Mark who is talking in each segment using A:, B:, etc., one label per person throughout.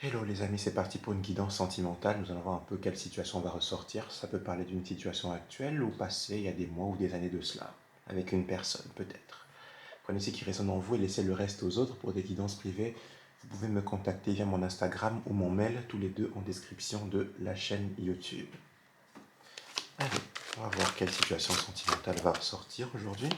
A: Hello les amis, c'est parti pour une guidance sentimentale. Nous allons voir un peu quelle situation va ressortir. Ça peut parler d'une situation actuelle ou passée, il y a des mois ou des années de cela, avec une personne peut-être. Prenez ce qui résonne en vous et laissez le reste aux autres pour des guidances privées. Vous pouvez me contacter via mon Instagram ou mon mail, tous les deux en description de la chaîne YouTube. Allez, on va voir quelle situation sentimentale va ressortir aujourd'hui.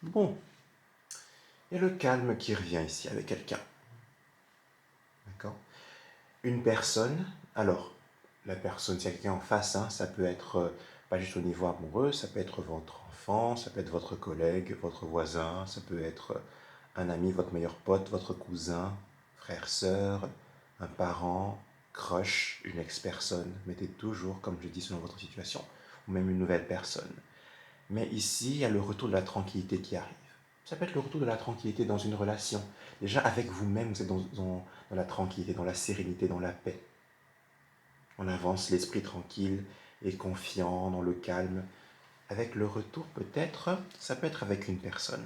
A: Bon, il y a le calme qui revient ici avec quelqu'un. D'accord? Une personne, alors, la personne, c'est quelqu'un en face, hein, ça peut être pas juste au niveau amoureux, ça peut être votre enfant, ça peut être votre collègue, votre voisin, ça peut être un ami, votre meilleur pote, votre cousin, frère, sœur, un parent, crush, une ex-personne. Mettez toujours, comme je dis, selon votre situation, ou même une nouvelle personne. Mais ici, il y a le retour de la tranquillité qui arrive. Ça peut être le retour de la tranquillité dans une relation. Déjà, avec vous-même, vous êtes dans la tranquillité, dans la sérénité, dans la paix. On avance l'esprit tranquille et confiant, dans le calme. Avec le retour, peut-être, ça peut être avec une personne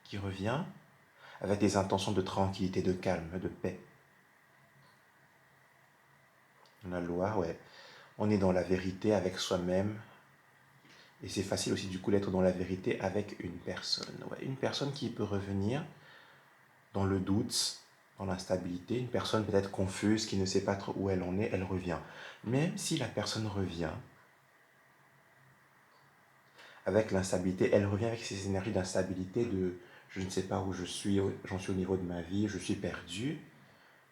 A: qui revient avec des intentions de tranquillité, de calme, de paix. On a le loi, ouais. On est dans la vérité avec soi-même. Et c'est facile aussi du coup d'être dans la vérité avec une personne. Ouais. Une personne qui peut revenir dans le doute, dans l'instabilité. Une personne peut-être confuse, qui ne sait pas trop où elle en est, elle revient. Même si la personne revient avec l'instabilité, elle revient avec ces énergies d'instabilité de je ne sais pas où je suis, j'en suis au niveau de ma vie, je suis perdu.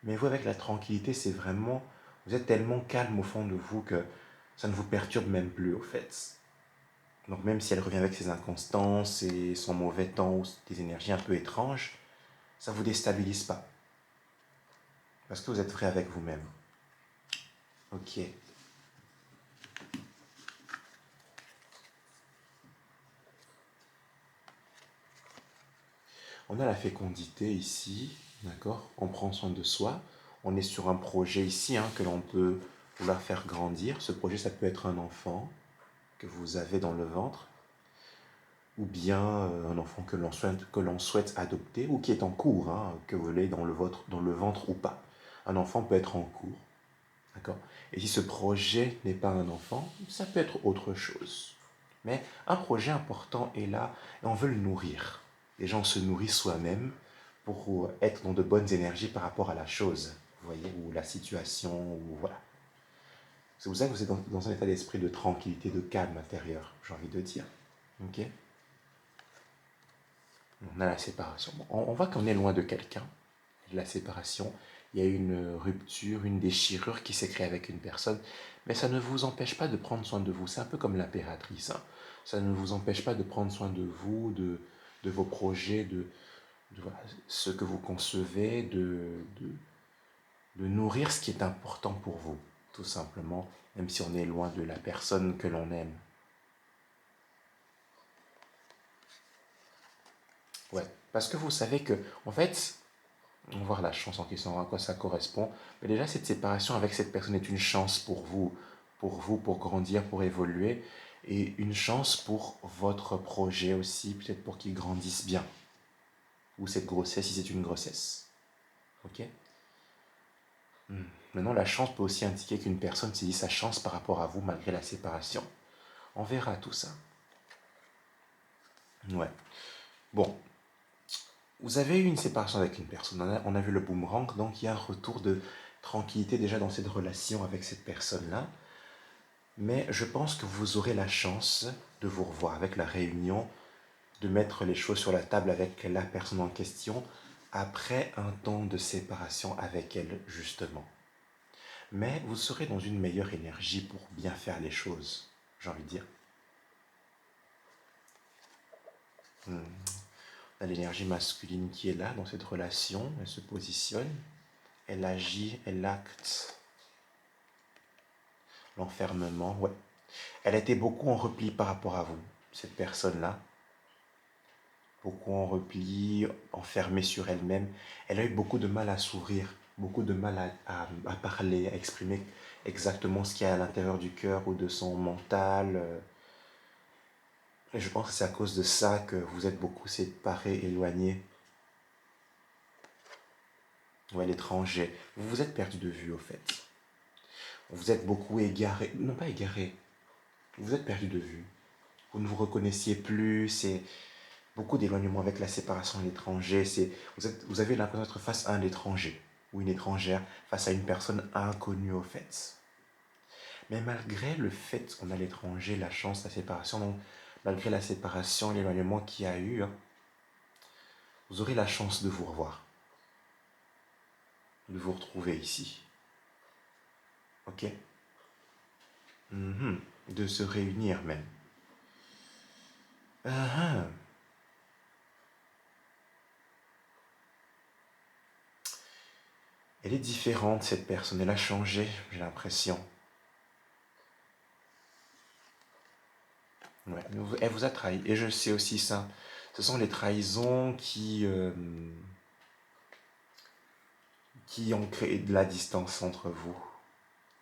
A: Mais vous, avec la tranquillité, c'est vraiment, vous êtes tellement calme au fond de vous que ça ne vous perturbe même plus, au fait. Donc même si elle revient avec ses inconstances et son mauvais temps ou des énergies un peu étranges, ça ne vous déstabilise pas. Parce que vous êtes vrai avec vous-même. Ok. On a la fécondité ici, d'accord? On prend soin de soi. On est sur un projet ici hein, que l'on peut vouloir faire grandir. Ce projet, ça peut être un enfant que vous avez dans le ventre, ou bien un enfant que l'on souhaite adopter, ou qui est en cours, hein, que vous l'ayez dans le ventre ou pas. Un enfant peut être en cours, d'accord? Et si ce projet n'est pas un enfant, ça peut être autre chose. Mais un projet important est là et on veut le nourrir. Les gens se nourrissent soi-même pour être dans de bonnes énergies par rapport à la chose, vous voyez, ou la situation, ou voilà. C'est pour ça que vous êtes dans un état d'esprit de tranquillité, de calme intérieur, j'ai envie de dire. Ok? On a la séparation. Bon, on voit qu'on est loin de quelqu'un, de la séparation. Il y a une rupture, une déchirure qui s'est créée avec une personne, mais ça ne vous empêche pas de prendre soin de vous. C'est un peu comme l'impératrice, hein. Ça ne vous empêche pas de prendre soin de vous, de vos projets, voilà, ce que vous concevez, de nourrir ce qui est important pour vous, tout simplement, même si on est loin de la personne que l'on aime. Ouais, parce que vous savez que, en fait, on va voir la chance en question, à quoi ça correspond. Mais déjà, cette séparation avec cette personne est une chance pour vous, pour grandir, pour évoluer, et une chance pour votre projet aussi, peut-être pour qu'il grandisse bien. Ou cette grossesse, si c'est une grossesse. Ok? Maintenant, la chance peut aussi indiquer qu'une personne saisit sa chance par rapport à vous malgré la séparation. On verra tout ça. Ouais. Bon, vous avez eu une séparation avec une personne, on a vu le boomerang, donc il y a un retour de tranquillité déjà dans cette relation avec cette personne-là. Mais je pense que vous aurez la chance de vous revoir avec la réunion, de mettre les choses sur la table avec la personne en question après un temps de séparation avec elle, justement. Mais vous serez dans une meilleure énergie pour bien faire les choses, j'ai envie de dire. On a l'énergie masculine qui est là dans cette relation, elle se positionne. Elle agit, elle acte. L'enfermement, ouais. Elle était beaucoup en repli par rapport à vous, cette personne-là. Beaucoup en repli, enfermée sur elle-même. Elle a eu beaucoup de mal à s'ouvrir, beaucoup de mal à parler, à exprimer exactement ce qu'il y a à l'intérieur du cœur ou de son mental. Et je pense que c'est à cause de ça que vous êtes beaucoup séparés, éloignés, ou à l'étranger. Vous vous êtes perdu de vue, au fait. Vous êtes beaucoup égarés, non pas égarés, vous êtes perdu de vue. Vous ne vous reconnaissiez plus, c'est beaucoup d'éloignement avec la séparation à l'étranger. Vous avez l'impression d'être face à un étranger ou une étrangère, face à une personne inconnue, au fait. Mais malgré le fait qu'on a l'étranger, la chance, la séparation, donc, malgré la séparation, l'éloignement qu'il y a eu, hein, vous aurez la chance de vous revoir, de vous retrouver ici. Ok? Mhm. De se réunir même. Ah, ah. Elle est différente, cette personne. Elle a changé, j'ai l'impression. Ouais, elle vous a trahi. Et je sais aussi ça. Ce sont les trahisons qui ont créé de la distance entre vous.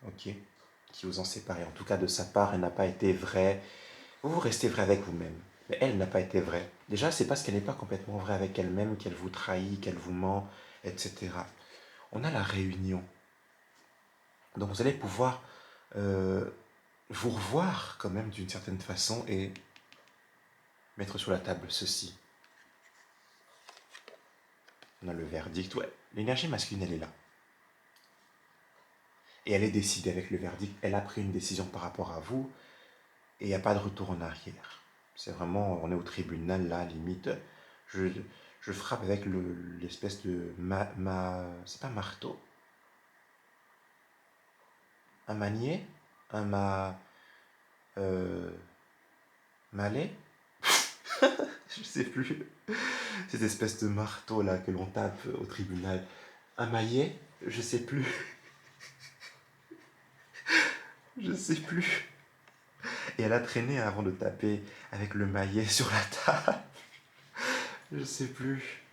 A: Ok? Qui vous ont séparé. En tout cas, de sa part, elle n'a pas été vraie. Vous restez vrai avec vous-même. Mais elle n'a pas été vraie. Déjà, c'est parce qu'elle n'est pas complètement vraie avec elle-même qu'elle vous trahit, qu'elle vous ment, etc. On a la réunion. Donc vous allez pouvoir euh, vous revoir quand même d'une certaine façon et mettre sur la table ceci. On a le verdict. Ouais, l'énergie masculine, elle est là. Et elle est décidée avec le verdict. Elle a pris une décision par rapport à vous et il n'y a pas de retour en arrière. C'est vraiment, on est au tribunal là, limite. Je, je frappe avec l'espèce de c'est pas marteau. Un manier. Un euh, malais. Je sais plus. Cette espèce de marteau là que l'on tape au tribunal. Un maillet. Je sais plus. Je sais plus. Et elle a traîné avant de taper avec le maillet sur la table. Je sais plus.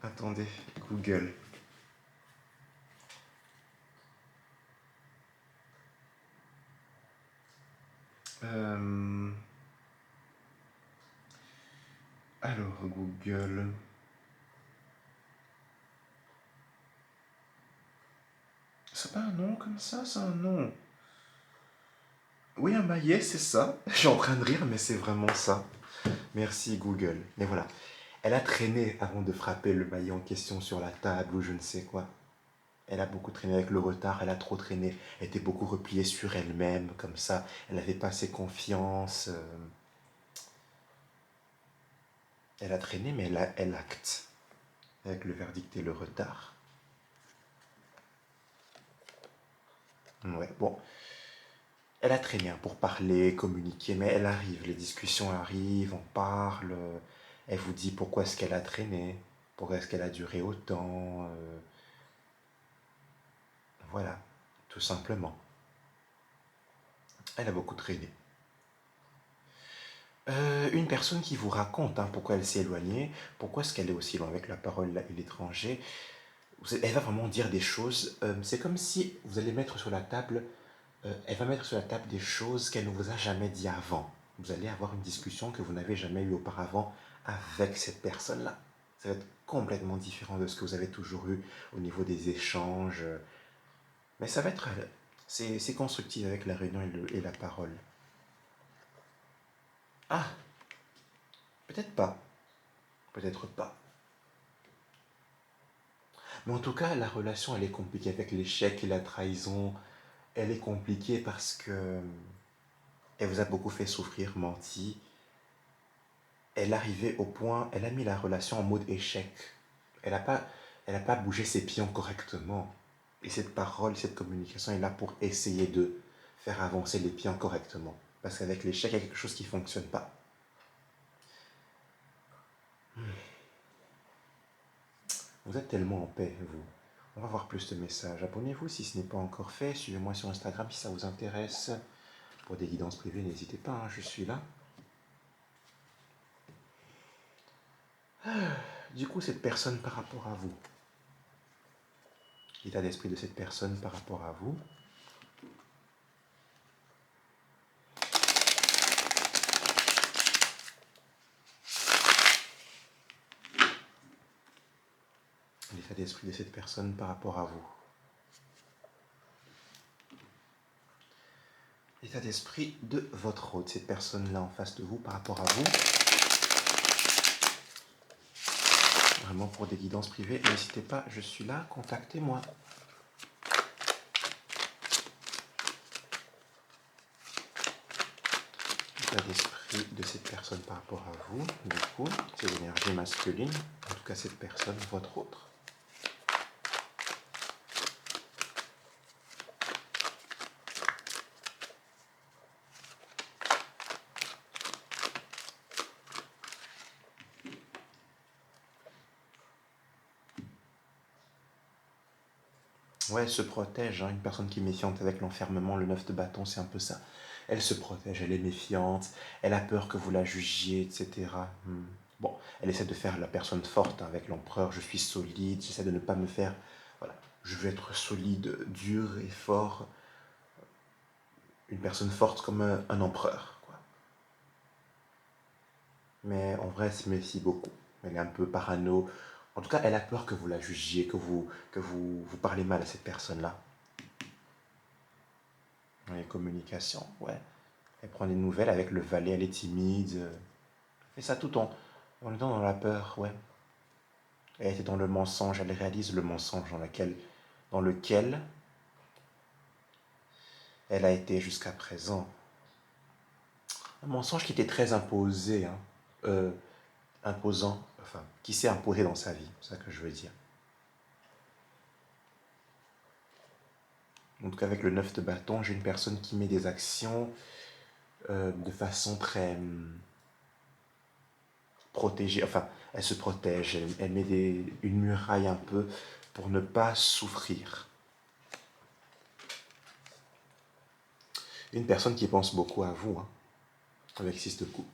A: Attendez, Google. Euh, alors, Google. C'est pas un nom comme ça, c'est un nom. Oui, un maillet, c'est ça. Je suis en train de rire, mais c'est vraiment ça. Merci, Google. Mais voilà. Elle a traîné avant de frapper le maillet en question sur la table ou je ne sais quoi. Elle a beaucoup traîné avec le retard, elle a trop traîné. Elle était beaucoup repliée sur elle-même, comme ça. Elle n'avait pas assez confiance. Elle a traîné, mais elle acte avec le verdict et le retard. Ouais, bon. Elle a traîné hein, pour parler, communiquer, mais elle arrive, les discussions arrivent, on parle. Elle vous dit pourquoi est-ce qu'elle a traîné, pourquoi est-ce qu'elle a duré autant. Voilà, tout simplement. Elle a beaucoup traîné. Une personne qui vous raconte hein, pourquoi elle s'est éloignée, pourquoi est-ce qu'elle est aussi loin avec la parole et l'étranger, elle va vraiment dire des choses. C'est comme si vous allez mettre sur la table, elle va mettre sur la table des choses qu'elle ne vous a jamais dit avant. Vous allez avoir une discussion que vous n'avez jamais eue auparavant avec cette personne-là. Ça va être complètement différent de ce que vous avez toujours eu au niveau des échanges. Mais ça va être, c'est constructif avec la réunion et la parole. Ah, peut-être pas, peut-être pas. Mais en tout cas, la relation, elle est compliquée avec l'échec et la trahison. Elle est compliquée parce que elle vous a beaucoup fait souffrir, menti. Elle arrivait au point, elle a mis la relation en mode échec. Elle a pas bougé ses pions correctement. Et cette parole, cette communication est là pour essayer de faire avancer les pions correctement. Parce qu'avec l'échec, il y a quelque chose qui ne fonctionne pas. Vous êtes tellement en paix, vous. On va voir plus de messages. Abonnez-vous si ce n'est pas encore fait. Suivez-moi sur Instagram si ça vous intéresse. Pour des guidances privées, n'hésitez pas, hein, je suis là. Du coup, cette personne par rapport à vous. L'état d'esprit de cette personne par rapport à vous. L'état d'esprit de cette personne par rapport à vous. L'état d'esprit de votre hôte, cette personne-là en face de vous par rapport à vous. Vraiment pour des guidances privées, n'hésitez pas, je suis là, contactez-moi. L'état d'esprit de cette personne par rapport à vous, du coup, c'est l'énergie masculine, en tout cas cette personne, votre autre. Ouais, elle se protège, hein. Une personne qui est méfiante avec l'enfermement, le 9 de bâton, c'est un peu ça. Elle se protège, elle est méfiante, elle a peur que vous la jugiez, etc. Bon, elle essaie de faire la personne forte, hein, avec l'empereur. Je suis solide, j'essaie de ne pas me faire... Voilà, je veux être solide, dur et fort. Une personne forte comme un empereur, quoi. Mais en vrai, elle se méfie beaucoup. Elle est un peu parano. En tout cas, elle a peur que vous la jugiez, que vous parlez mal à cette personne-là. Les communications, ouais. Elle prend des nouvelles avec le valet, elle est timide. Elle fait ça tout en étant dans la peur, ouais. Elle était dans le mensonge, elle réalise le mensonge dans lequel elle a été jusqu'à présent. Un mensonge qui était très imposé, hein. Euh, Imposant, enfin, qui s'est imposé dans sa vie, c'est ça que je veux dire. En tout cas, avec le 9 de bâton, j'ai une personne qui met des actions de façon très protégée. Enfin, elle se protège, elle met une muraille un peu pour ne pas souffrir. Une personne qui pense beaucoup à vous, hein, avec 6 de coupe.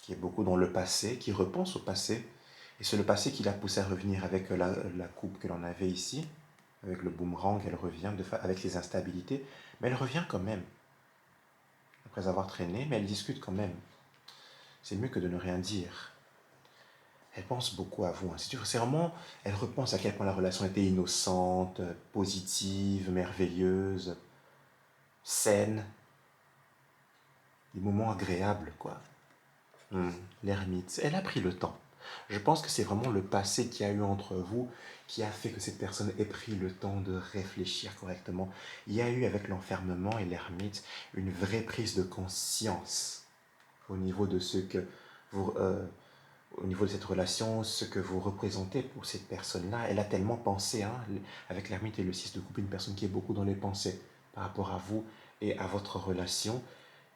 A: Qui est beaucoup dans le passé, qui repense au passé. Et c'est le passé qui l'a poussé à revenir avec la coupe que l'on avait ici, avec le boomerang, elle revient avec les instabilités, mais elle revient quand même, après avoir traîné, mais elle discute quand même. C'est mieux que de ne rien dire. Elle pense beaucoup à vous. Hein. C'est vraiment, elle repense à quel point la relation était innocente, positive, merveilleuse, saine, des moments agréables, quoi. L'ermite, elle a pris le temps. Je pense que c'est vraiment le passé qu'il y a eu entre vous qui a fait que cette personne ait pris le temps de réfléchir correctement. Il y a eu avec l'enfermement et l'ermite une vraie prise de conscience au niveau de ce que vous, au niveau de cette relation, ce que vous représentez pour cette personne-là. Elle a tellement pensé, hein, avec l'ermite et le 6 de coupe, une personne qui est beaucoup dans les pensées par rapport à vous et à votre relation.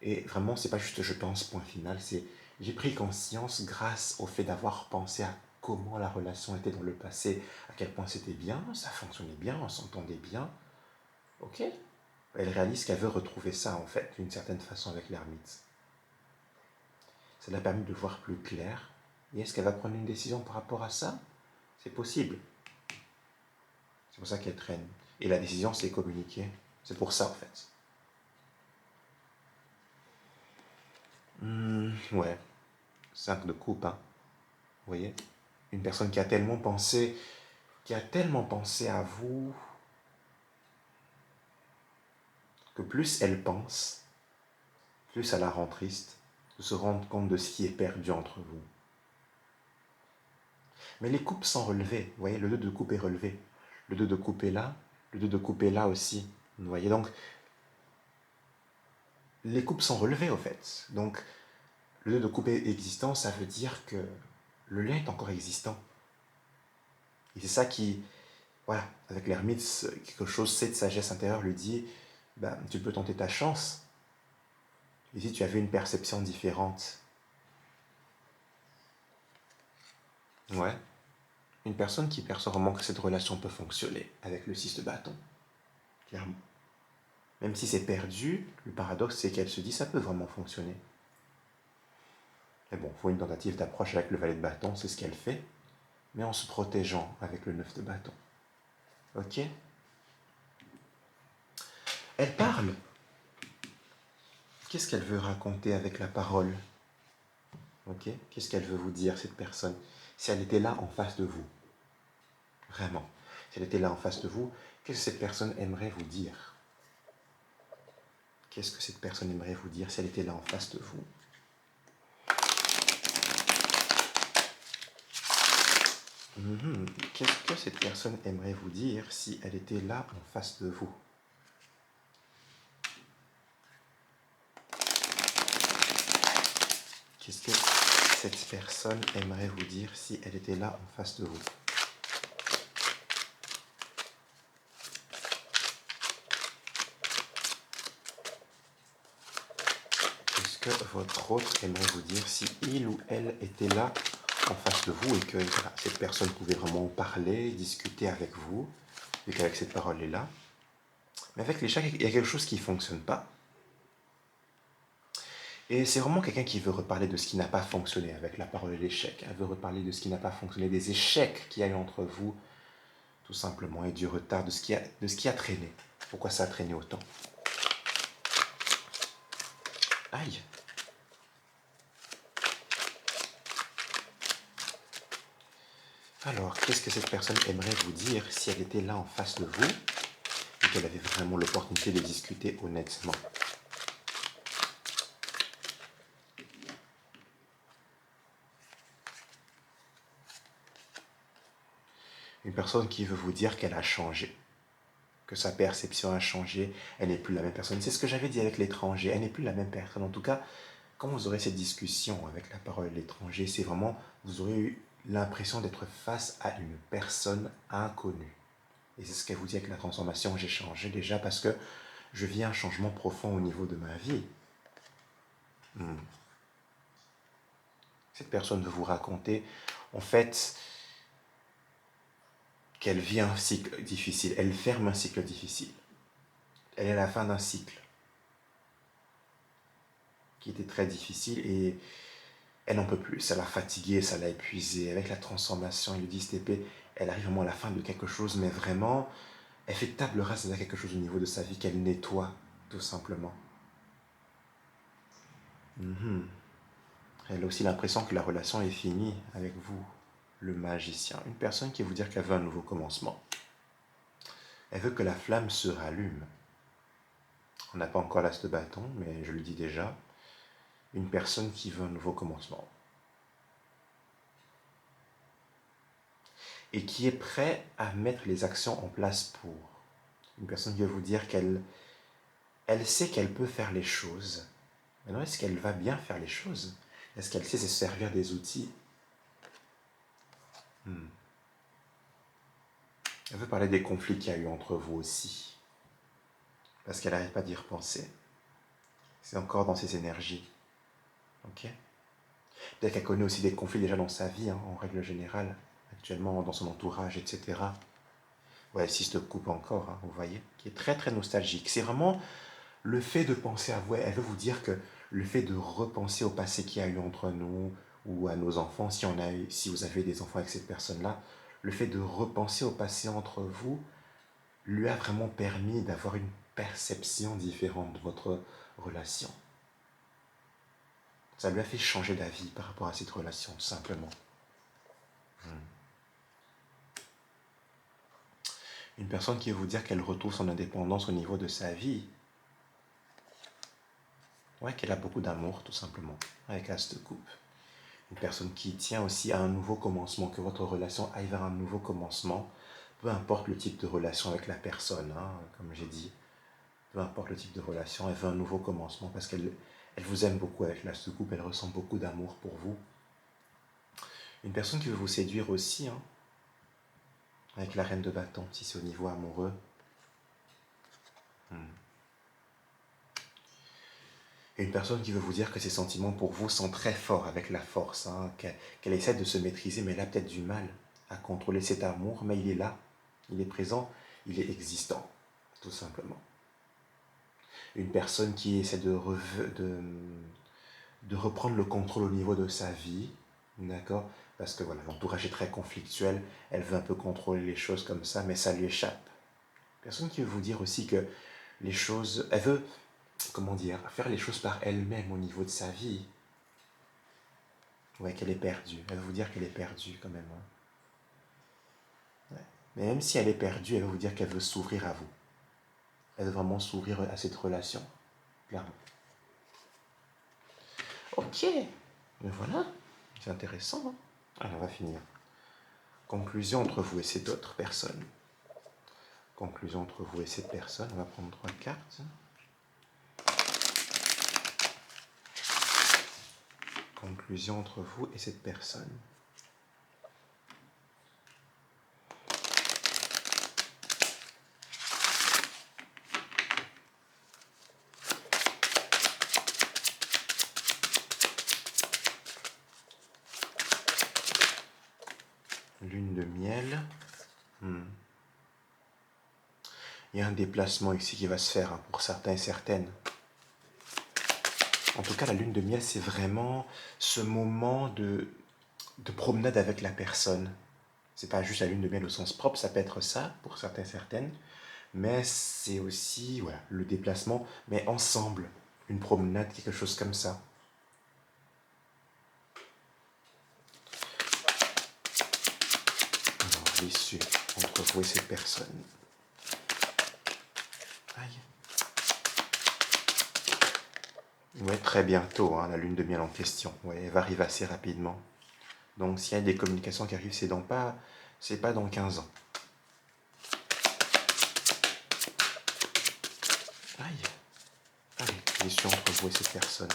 A: Et vraiment, c'est pas juste je pense, point final, c'est j'ai pris conscience grâce au fait d'avoir pensé à comment la relation était dans le passé, à quel point c'était bien, ça fonctionnait bien, on s'entendait bien. Ok. Elle réalise qu'elle veut retrouver ça, en fait, d'une certaine façon avec l'ermite. Ça l'a permis de voir plus clair. Et est-ce qu'elle va prendre une décision par rapport à ça? C'est possible. C'est pour ça qu'elle traîne. Et la décision, c'est communiquer. C'est pour ça, en fait. Ouais. 5 de coupe, hein. Vous voyez? Une personne qui a tellement pensé à vous, que plus elle pense, plus ça la rend triste de se rendre compte de ce qui est perdu entre vous. Mais les coupes sont relevées. Vous voyez, le 2 de coupe est relevé. Le 2 de coupe est là. Le 2 de coupe est là aussi. Vous voyez, donc, les coupes sont relevées, au fait. Donc, le 2 de coupe est existant, ça veut dire que le lien est encore existant. Et c'est ça qui, voilà, avec l'ermite, quelque chose, cette sagesse intérieure lui dit, ben, tu peux tenter ta chance. Et si tu avais une perception différente, ouais. une personne qui perçoit vraiment que cette relation peut fonctionner avec le 6 de bâton, clairement. Même si c'est perdu, le paradoxe c'est qu'elle se dit ça peut vraiment fonctionner. Mais bon, il faut une tentative d'approche avec le valet de bâton, c'est ce qu'elle fait, mais en se protégeant avec le 9 de bâton. Ok? Elle parle. Qu'est-ce qu'elle veut raconter avec la parole? Ok? Qu'est-ce qu'elle veut vous dire, cette personne? Si elle était là en face de vous, vraiment, si elle était là en face de vous, qu'est-ce que cette personne aimerait vous dire? Qu'est-ce que cette personne aimerait vous dire si elle était là en face de vous? Qu'est-ce que cette personne aimerait vous dire si elle était là en face de vous? Qu'est-ce que cette personne aimerait vous dire si elle était là en face de vous? Qu'est-ce que votre autre aimerait vous dire si il ou elle était là en face de vous et que voilà, cette personne pouvait vraiment parler, discuter avec vous, et qu'avec cette parole est là? Mais avec l'échec, il y a quelque chose qui ne fonctionne pas. Et c'est vraiment quelqu'un qui veut reparler de ce qui n'a pas fonctionné avec la parole de l'échec. Elle veut reparler de ce qui n'a pas fonctionné, des échecs qu'il y a eu entre vous, tout simplement, et du retard, de ce qui a traîné. Pourquoi ça a traîné autant? Aïe! Alors, qu'est-ce que cette personne aimerait vous dire si elle était là en face de vous et qu'elle avait vraiment l'opportunité de discuter honnêtement? Une personne qui veut vous dire qu'elle a changé, que sa perception a changé, elle n'est plus la même personne. C'est ce que j'avais dit avec l'étranger, elle n'est plus la même personne. En tout cas, quand vous aurez cette discussion avec la parole de l'étranger, c'est vraiment, vous aurez eu l'impression d'être face à une personne inconnue. Et c'est ce qu'elle vous dit avec la transformation, j'ai changé déjà parce que je vis un changement profond au niveau de ma vie. Cette personne veut vous raconter, en fait, qu'elle vit un cycle difficile, elle ferme un cycle difficile. Elle est à la fin d'un cycle qui était très difficile et elle n'en peut plus. Ça l'a fatiguée, ça l'a épuisée. Avec la transformation et le 10 TP, elle arrive vraiment à la fin de quelque chose, mais vraiment, elle fait table rase de quelque chose au niveau de sa vie qu'elle nettoie, tout simplement. Elle a aussi l'impression que la relation est finie avec vous, le magicien. Une personne qui veut dire qu'elle veut un nouveau commencement. Elle veut que la flamme se rallume. On n'a pas encore l'as de bâton, mais je le dis déjà. Une personne qui veut un nouveau commencement. Et qui est prêt à mettre les actions en place pour. Une personne qui veut vous dire qu'elle sait qu'elle peut faire les choses. Maintenant, est-ce qu'elle va bien faire les choses? Est-ce qu'elle sait se servir des outils? Elle veut parler des conflits qu'il y a eu entre vous aussi. Parce qu'elle n'arrête pas d'y repenser. C'est encore dans ses énergies. Ok? Peut-être qu'elle connaît aussi des conflits déjà dans sa vie, en règle générale, actuellement dans son entourage, etc. Ouais, si je te coupe encore, vous voyez, qui est très très nostalgique. C'est vraiment le fait de penser à vous. Elle veut vous dire que le fait de repenser au passé qu'il y a eu entre nous ou à nos enfants, si vous avez des enfants avec cette personne-là, le fait de repenser au passé entre vous lui a vraiment permis d'avoir une perception différente de votre relation. Ça lui a fait changer d'avis par rapport à cette relation, tout simplement. Une personne qui veut vous dire qu'elle retrouve son indépendance au niveau de sa vie. Ouais, qu'elle a beaucoup d'amour, tout simplement, avec As de coupe. Une personne qui tient aussi à un nouveau commencement, que votre relation aille vers un nouveau commencement, peu importe le type de relation avec la personne, comme j'ai dit, peu importe le type de relation, elle veut un nouveau commencement parce qu'elle vous aime beaucoup avec l'As de coupe, elle ressent beaucoup d'amour pour vous. Une personne qui veut vous séduire aussi, avec la reine de bâton, si c'est au niveau amoureux. Et une personne qui veut vous dire que ses sentiments pour vous sont très forts avec la force, qu'elle essaie de se maîtriser, mais elle a peut-être du mal. à contrôler cet amour, mais il est là, il est présent, il est existant, tout simplement. Une personne qui essaie de reprendre le contrôle au niveau de sa vie, d'accord? Parce que voilà, l'entourage est très conflictuel, elle veut un peu contrôler les choses comme ça, mais ça lui échappe. Personne qui veut vous dire aussi que les choses, elle veut, comment dire, faire les choses par elle-même au niveau de sa vie. Ouais, qu'elle est perdue. Elle veut vous dire qu'elle est perdue quand même, hein. Ouais. Mais même si elle est perdue, elle veut vous dire qu'elle veut s'ouvrir à vous. Elle veut vraiment s'ouvrir à cette relation, clairement. Ok, mais voilà, c'est intéressant, hein. Alors, on va finir. Conclusion entre vous et cette autre personne. Conclusion entre vous et cette personne. On va prendre 3 cartes. Conclusion entre vous et cette personne. Lune de miel. Il y a un déplacement ici qui va se faire, hein, pour certains et certaines. En tout cas, la lune de miel, c'est vraiment ce moment de promenade avec la personne. C'est pas juste la lune de miel au sens propre, ça peut être ça pour certains et certaines, mais c'est aussi voilà, le déplacement, mais ensemble, une promenade, quelque chose comme ça. Alors, l'issue entre vous et cette personne. Aïe. Ouais, très bientôt, hein, la lune de miel en question. Ouais, elle va arriver assez rapidement. Donc, s'il y a des communications qui arrivent, c'est pas dans 15 ans. Aïe. Allez, l'issue entre vous et cette personne.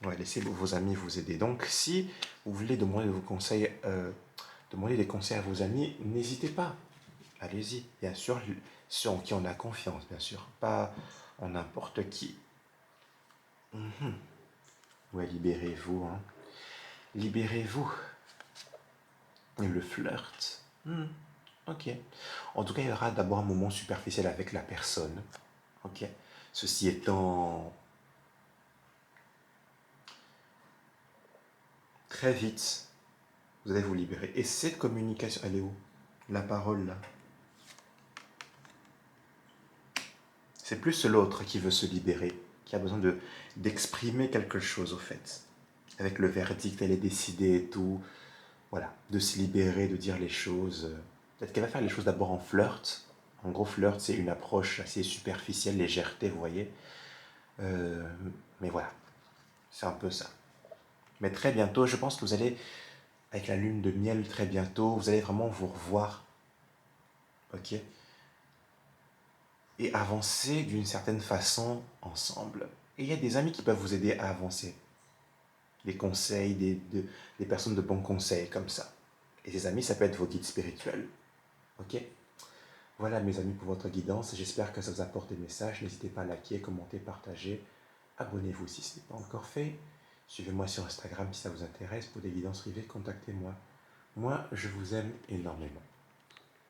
A: Ouais, laissez vos amis vous aider. Donc, si vous voulez demander des conseils à vos amis, n'hésitez pas. Allez-y. Bien sûr, ceux en qui on a confiance, bien sûr. Pas en n'importe qui. Ouais, libérez-vous, hein. Libérez-vous. Et le flirt. Ok. En tout cas, il y aura d'abord un moment superficiel avec la personne. Ok. Ceci étant, très vite, vous allez vous libérer. Et cette communication, elle est où? La parole, là. C'est plus l'autre qui veut se libérer, qui a besoin d'exprimer quelque chose, au fait. Avec le verdict, elle est décidée et tout. Voilà, de se libérer, de dire les choses. Peut-être qu'elle va faire les choses d'abord en flirt. En gros, flirt, c'est une approche assez superficielle, légèreté, vous voyez. Mais voilà, c'est un peu ça. Mais très bientôt, je pense que vous allez, avec la lune de miel, très bientôt, vous allez vraiment vous revoir. Ok? Et avancer d'une certaine façon ensemble. Et il y a des amis qui peuvent vous aider à avancer. Des conseils, des personnes de bons conseils, comme ça. Et ces amis, ça peut être vos guides spirituels. Ok? Voilà mes amis pour votre guidance. J'espère que ça vous apporte des messages. N'hésitez pas à liker, commenter, partager. Abonnez-vous si ce n'est pas encore fait. Suivez-moi sur Instagram si ça vous intéresse. Pour des guidances privées, contactez-moi. Moi, je vous aime énormément.